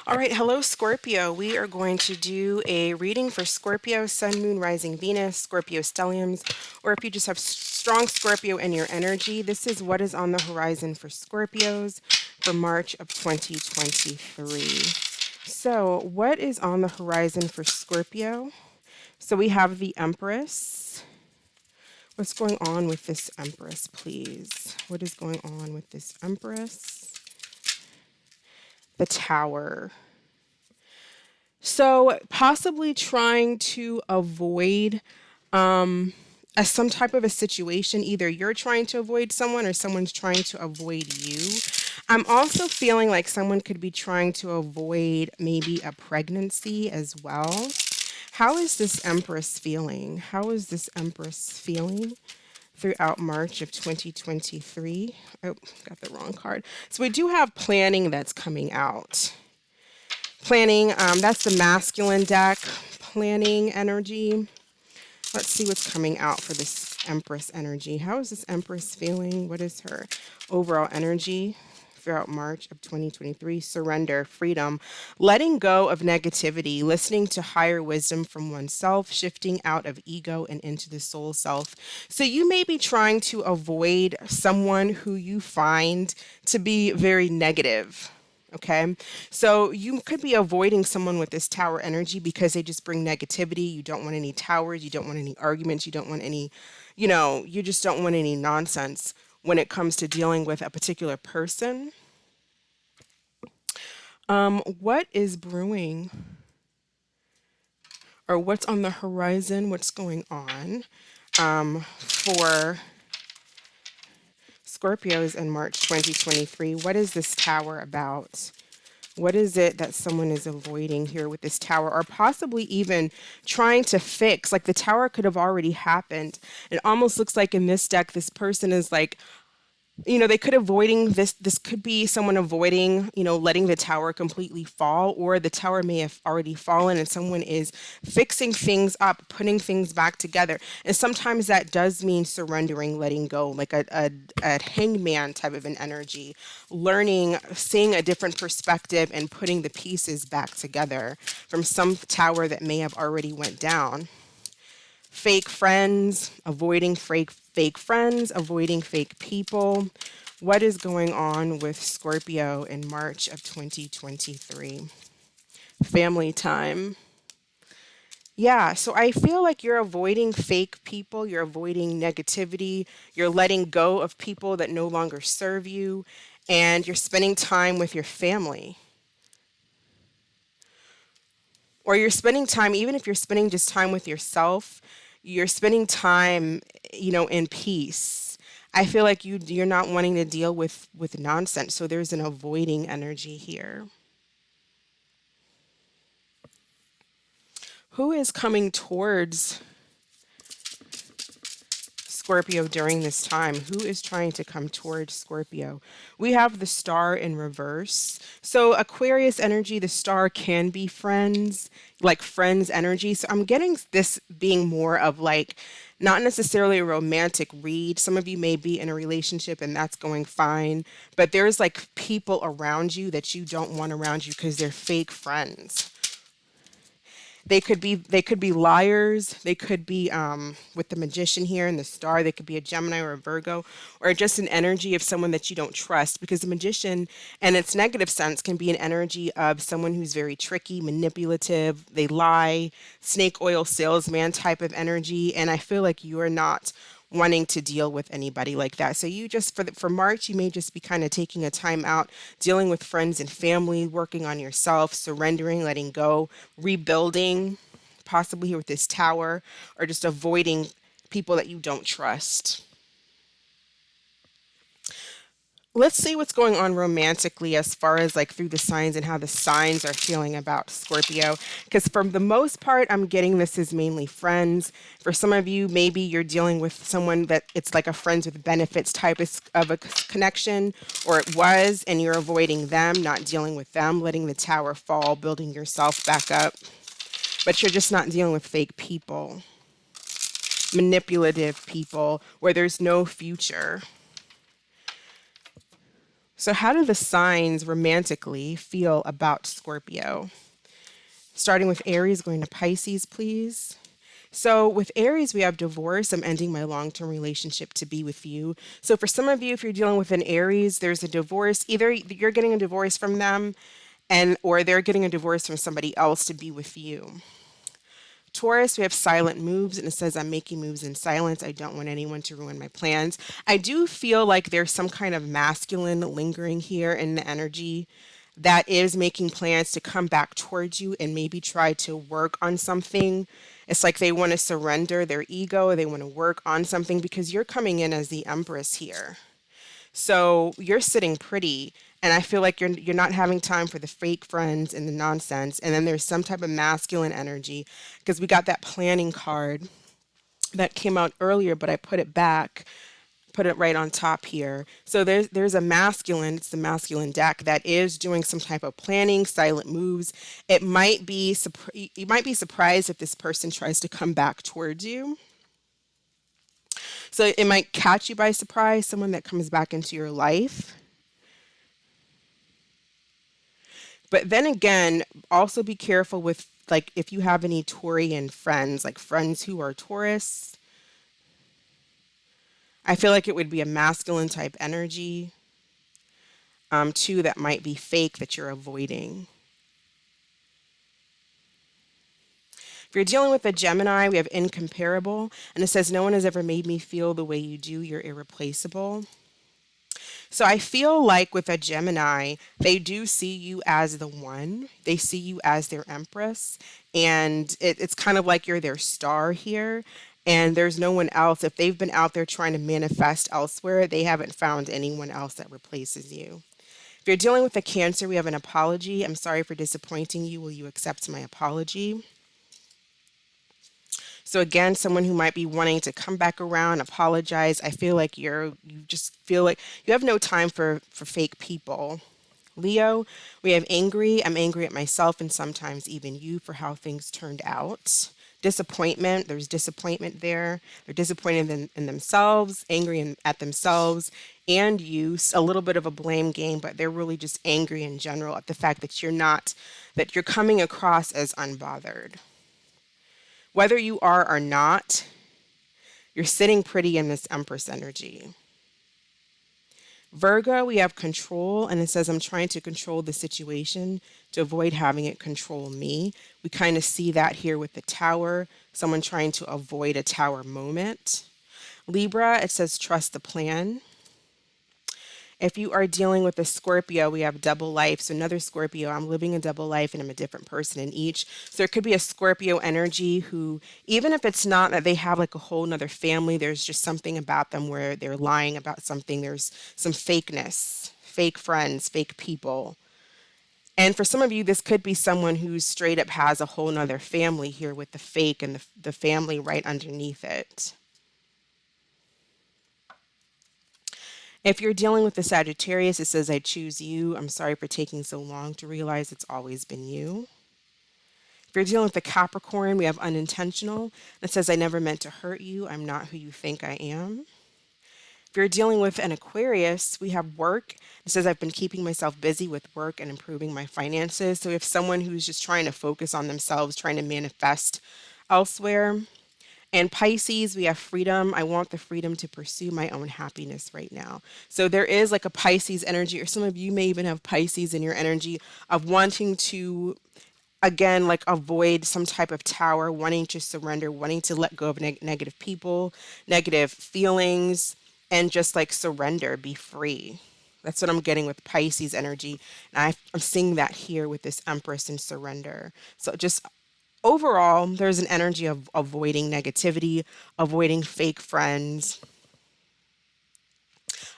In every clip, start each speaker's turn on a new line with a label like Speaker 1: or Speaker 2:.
Speaker 1: All right, hello Scorpio. We are going to do a reading for Scorpio, Sun, Moon, Rising, Venus, Scorpio stelliums, or if you just have strong Scorpio in your energy, this is what is on the horizon for Scorpios for March of 2023. So, what is on the horizon for Scorpio? So, we have the Empress. What's going on with this Empress, please? What is going on with this Empress? The Tower. So possibly trying to avoid some type of a situation. Either you're trying to avoid someone or someone's trying to avoid you. I'm also feeling like someone could be trying to avoid maybe a pregnancy as well. How is this Empress feeling? How is this Empress feeling throughout March of 2023? Oh, got the wrong card. So we do have planning that's coming out. Planning, that's the masculine deck, planning energy. Let's see what's coming out for this Empress energy. How is this Empress feeling? What is her overall energy throughout March of 2023? Surrender, freedom, letting go of negativity, listening to higher wisdom from oneself, shifting out of ego and into the soul self. So you may be trying to avoid someone who you find to be very negative. Okay, so you could be avoiding someone with this tower energy because they just bring negativity. You don't want any towers. You don't want any arguments. You don't want any, you just don't want any nonsense when it comes to dealing with a particular person. What is brewing or what's on the horizon? What's going on for Scorpios in March 2023? What is this tower about? What is it that someone is avoiding here with this tower, or possibly even trying to fix? Like the tower could have already happened. It almost looks like in this deck, this person is like, they could avoiding this. This could be someone avoiding, letting the tower completely fall, or the tower may have already fallen and someone is fixing things up, putting things back together. And sometimes that does mean surrendering, letting go, like a hangman type of an energy, learning, seeing a different perspective and putting the pieces back together from some tower that may have already went down. Fake friends, avoiding fake friends, avoiding fake people. What is going on with Scorpio in March of 2023? Family time. Yeah, so I feel like you're avoiding fake people, you're avoiding negativity, you're letting go of people that no longer serve you, and you're spending time with your family. Or you're spending time, even if you're spending just time with yourself, you're spending time, in peace. I feel like you're not wanting to deal with nonsense. So there's an avoiding energy here. Who is coming towards Scorpio during this time? Who is trying to come towards Scorpio? We have the star in reverse. So Aquarius energy, the star can be friends, like friends energy. So I'm getting this being more of like, not necessarily a romantic read. Some of you may be in a relationship and that's going fine, but there's like people around you that you don't want around you because they're fake friends. They could be liars. They could be with the magician here and the star. They could be a Gemini or a Virgo, or just an energy of someone that you don't trust. Because the magician, in its negative sense, can be an energy of someone who's very tricky, manipulative. They lie, snake oil salesman type of energy. And I feel like you're not wanting to deal with anybody like that. So you just for March, you may just be kind of taking a time out, dealing with friends and family, working on yourself, surrendering, letting go, rebuilding, possibly here with this tower, or just avoiding people that you don't trust. Let's see what's going on romantically as far as like through the signs and how the signs are feeling about Scorpio. Because for the most part, I'm getting this is mainly friends. For some of you, maybe you're dealing with someone that it's like a friends with benefits type of a connection, or it was, and you're avoiding them, not dealing with them, letting the tower fall, building yourself back up. But you're just not dealing with fake people, manipulative people where there's no future. So how do the signs romantically feel about Scorpio? Starting with Aries, going to Pisces, please. So with Aries, we have divorce. I'm ending my long-term relationship to be with you. So for some of you, if you're dealing with an Aries, there's a divorce. Either you're getting a divorce from them and or they're getting a divorce from somebody else to be with you. Taurus, we have silent moves, and it says, I'm making moves in silence. I don't want anyone to ruin my plans. I do feel like there's some kind of masculine lingering here in the energy that is making plans to come back towards you and maybe try to work on something. It's like they want to surrender their ego, they want to work on something because you're coming in as the Empress here. So you're sitting pretty, and I feel like you're not having time for the fake friends and the nonsense. And then there's some type of masculine energy because we got that planning card that came out earlier, but I put it back, put it right on top here. So there's a masculine, it's the masculine deck that is doing some type of planning, silent moves. It might be you might be surprised if this person tries to come back towards you. So it might catch you by surprise, someone that comes back into your life. But then again, also be careful with like if you have any Taurian friends, like friends who are Taurus. I feel like it would be a masculine type energy, too, that might be fake that you're avoiding. If you're dealing with a Gemini, we have incomparable, and it says, no one has ever made me feel the way you do. You're irreplaceable. So I feel like with a Gemini, they do see you as the one. They see you as their empress. And it's kind of like you're their star here. And there's no one else. If they've been out there trying to manifest elsewhere, they haven't found anyone else that replaces you. If you're dealing with a Cancer, we have an apology. I'm sorry for disappointing you. Will you accept my apology? So again, someone who might be wanting to come back around, apologize. I feel like you just feel like you have no time for fake people. Leo, we have angry. I'm angry at myself and sometimes even you for how things turned out. Disappointment, there's disappointment there. They're disappointed in themselves, angry at themselves and you. A little bit of a blame game, but they're really just angry in general at the fact that that you're coming across as unbothered. Whether you are or not, you're sitting pretty in this Empress energy. Virgo, we have control, and it says, I'm trying to control the situation to avoid having it control me. We kind of see that here with the Tower, someone trying to avoid a Tower moment. Libra, it says, trust the plan. If you are dealing with a Scorpio, we have double life. So another Scorpio, I'm living a double life and I'm a different person in each. So there could be a Scorpio energy who, even if it's not that they have like a whole nother family, there's just something about them where they're lying about something. There's some fakeness, fake friends, fake people. And for some of you, this could be someone who straight up has a whole nother family here with the fake and the family right underneath it. If you're dealing with the Sagittarius, it says, I choose you. I'm sorry for taking so long to realize it's always been you. If you're dealing with the Capricorn, we have unintentional. It says, I never meant to hurt you. I'm not who you think I am. If you're dealing with an Aquarius, we have work. It says, I've been keeping myself busy with work and improving my finances. So if someone who's just trying to focus on themselves, trying to manifest elsewhere. And Pisces, we have freedom. I want the freedom to pursue my own happiness right now. So there is like a Pisces energy, or some of you may even have Pisces in your energy of wanting to, again, like avoid some type of tower, wanting to surrender, wanting to let go of negative people, negative feelings, and just like surrender, be free. That's what I'm getting with Pisces energy. And I'm seeing that here with this Empress and surrender. So just overall, there's an energy of avoiding negativity, avoiding fake friends,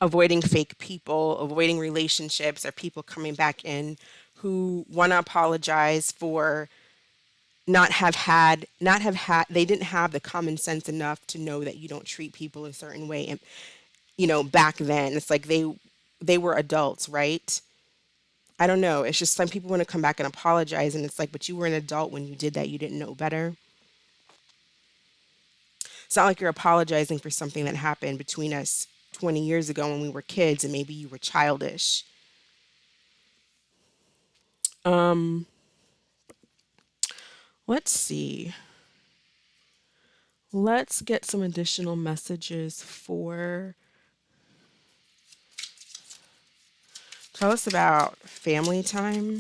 Speaker 1: avoiding fake people, avoiding relationships or people coming back in who want to apologize for they didn't have the common sense enough to know that you don't treat people a certain way. And, back then, it's like they were adults, right? I don't know. It's just some people want to come back and apologize. And it's like, but you were an adult when you did that. You didn't know better. It's not like you're apologizing for something that happened between us 20 years ago when we were kids and maybe you were childish. Um, let's see. Let's get some additional messages for. Tell us about family time.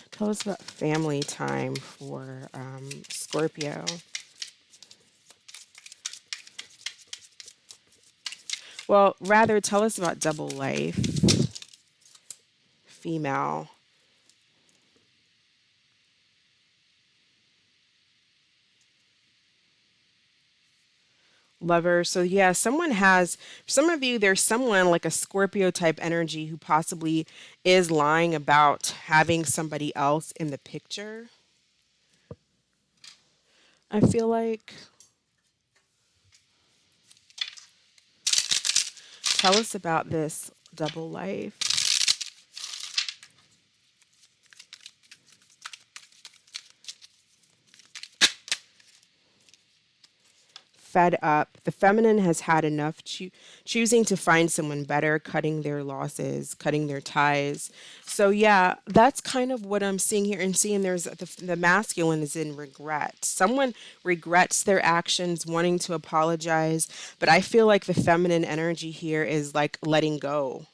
Speaker 1: Tell us about family time for Scorpio. Well, rather, tell us about double life, female. Lover. So yeah, some of you, there's someone like a Scorpio type energy who possibly is lying about having somebody else in the picture. I feel like. Tell us about this double life. Fed up. The feminine has had enough, choosing to find someone better, cutting their losses, cutting their ties. So yeah, that's kind of what I'm seeing here, and seeing there's the masculine is in regret. Someone regrets their actions, wanting to apologize, but I feel like the feminine energy here is like letting go.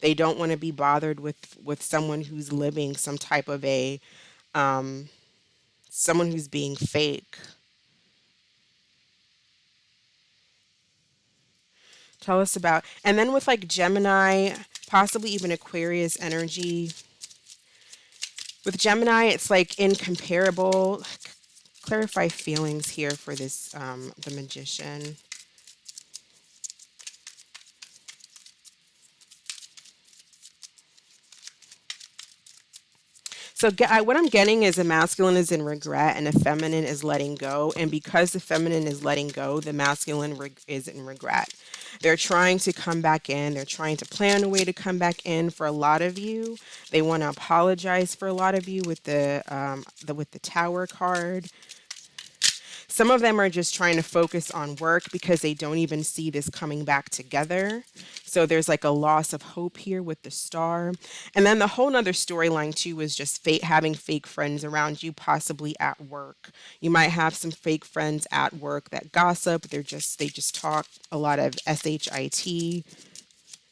Speaker 1: They don't want to be bothered with someone who's living some type of a someone who's being fake. Tell us about, and then with like Gemini, possibly even Aquarius energy. With Gemini, it's like incomparable. Clarify feelings here for this, the Magician. So what I'm getting is a masculine is in regret and a feminine is letting go. And because the feminine is letting go, the masculine is in regret. They're trying to come back in. They're trying to plan a way to come back in for a lot of you. They want to apologize for a lot of you with the Tower card. Some of them are just trying to focus on work because they don't even see this coming back together. So there's like a loss of hope here with the Star. And then the whole nother storyline too is just having fake friends around you, possibly at work. You might have some fake friends at work that gossip. They just talk a lot of SHIT.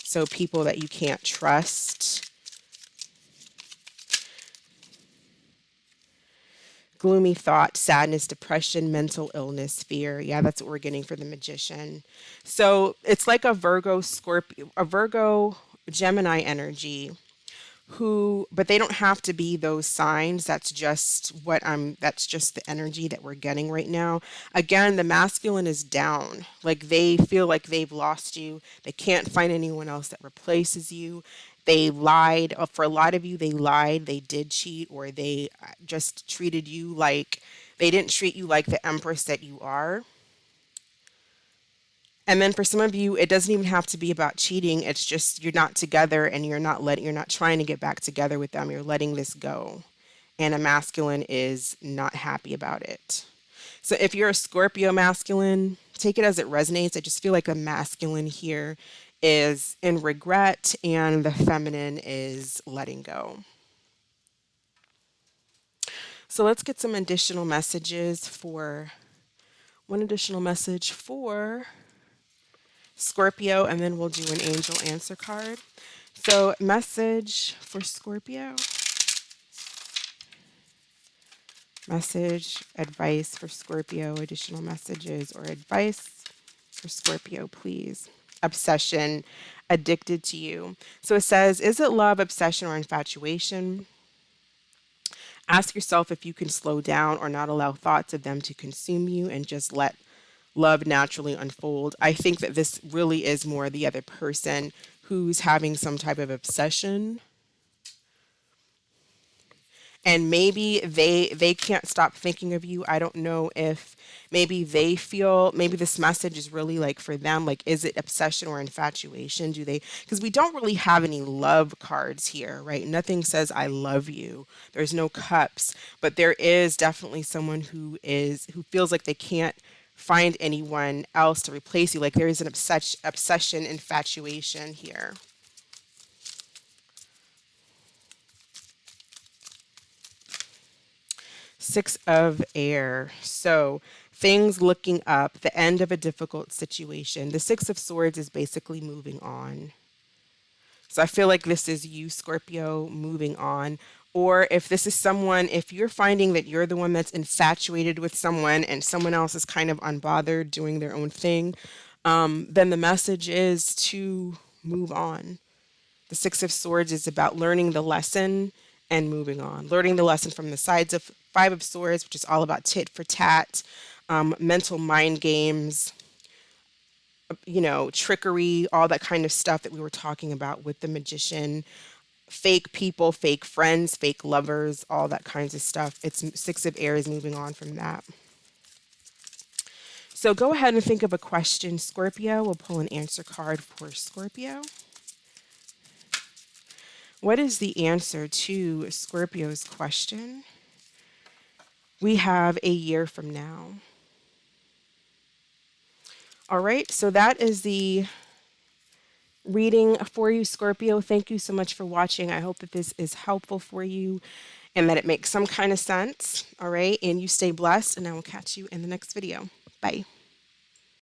Speaker 1: So people that you can't trust. Gloomy thought, sadness, depression, mental illness, fear. Yeah, that's what we're getting for the Magician. So it's like a Virgo Gemini energy but they don't have to be those signs. That's just the energy that we're getting right now. Again, the masculine is down. Like they feel like they've lost you. They can't find anyone else that replaces you. They lied. For a lot of you, they lied. They did cheat, or they just treated you like they didn't treat you like the empress that you are. And then for some of you, it doesn't even have to be about cheating. It's just you're not together and you're not trying to get back together with them. You're letting this go. And a masculine is not happy about it. So if you're a Scorpio masculine, take it as it resonates. I just feel like the masculine here is in regret and the feminine is letting go. So let's get some additional messages for one additional message for Scorpio, and then we'll do an angel answer card. So, message for Scorpio. Message, advice for Scorpio, additional messages or advice for Scorpio, please. Obsession, addicted to you. So it says, is it love, obsession, or infatuation? Ask yourself if you can slow down or not allow thoughts of them to consume you and just let love naturally unfold. I think that this really is more the other person who's having some type of obsession. and maybe they can't stop thinking of you. I don't know if maybe they feel, maybe this message is really like for them, like is it obsession or infatuation? Do they, because we don't really have any love cards here, right? Nothing says I love you. There's no cups, but there is definitely someone who feels like they can't find anyone else to replace you. Like there is an obsession, infatuation here. Six of air. So things looking up, the end of a difficult situation. The Six of Swords is basically moving on. So I feel like this is you, Scorpio, moving on. Or if this is someone, if you're finding that you're the one that's infatuated with someone and someone else is kind of unbothered doing their own thing, then the message is to move on. The Six of Swords is about learning the lesson and moving on. Learning the lesson from the sides of Five of Swords, which is all about tit for tat, mental mind games, trickery, all that kind of stuff that we were talking about with the Magician. Fake people, fake friends, fake lovers, all that kinds of stuff. It's Six of Air is moving on from that. So go ahead and think of a question, Scorpio. We'll pull an answer card for Scorpio. What is the answer to Scorpio's question? We have a year from now. All right, so that is the reading for you, Scorpio. Thank you so much for watching. I hope that this is helpful for you and that it makes some kind of sense. All right, and you stay blessed, and I will catch you in the next video. Bye.